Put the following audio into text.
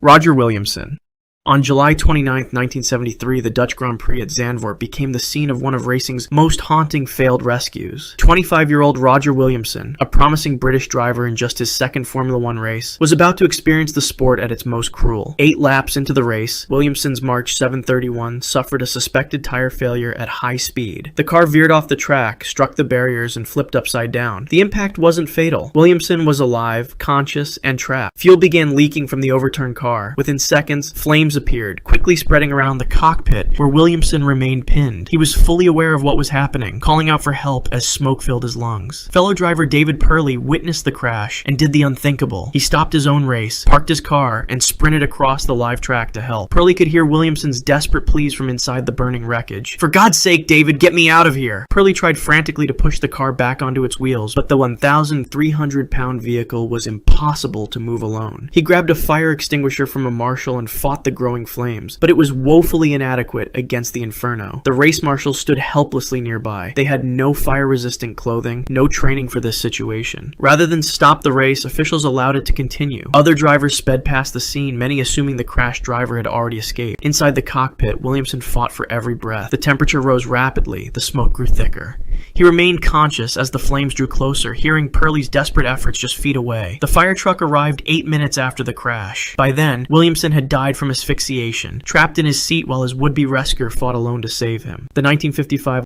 Roger Williamson. On July 29, 1973, the Dutch Grand Prix at Zandvoort became the scene of one of racing's most haunting failed rescues. 25-year-old Roger Williamson, a promising British driver in just his second Formula One race, was about to experience the sport at its most cruel. 8 laps into the race, Williamson's March 731 suffered a suspected tire failure at high speed. The car veered off the track, struck the barriers, and flipped upside down. The impact wasn't fatal. Williamson was alive, conscious, and trapped. Fuel began leaking from the overturned car. Within seconds, flames appeared, quickly spreading around the cockpit where Williamson remained pinned. He was fully aware of what was happening, calling out for help as smoke filled his lungs. Fellow driver David Purley witnessed the crash and did the unthinkable. He stopped his own race, parked his car, and sprinted across the live track to help. Purley could hear Williamson's desperate pleas from inside the burning wreckage. "For God's sake, David, get me out of here!" Purley tried frantically to push the car back onto its wheels, but the 1,300-pound vehicle was impossible to move alone. He grabbed a fire extinguisher from a marshal and fought the growing flames, but it was woefully inadequate against the inferno. The race marshals stood helplessly nearby. They had no fire-resistant clothing, no training for this situation. Rather than stop the race, officials allowed it to continue. Other drivers sped past the scene, many assuming the crashed driver had already escaped. Inside the cockpit, Williamson fought for every breath. The temperature rose rapidly. The smoke grew thicker. He remained conscious as the flames drew closer, hearing Purley's desperate efforts just feet away. The fire truck arrived 8 minutes after the crash. By then, Williamson had died from asphyxiation, trapped in his seat while his would-be rescuer fought alone to save him. The 1955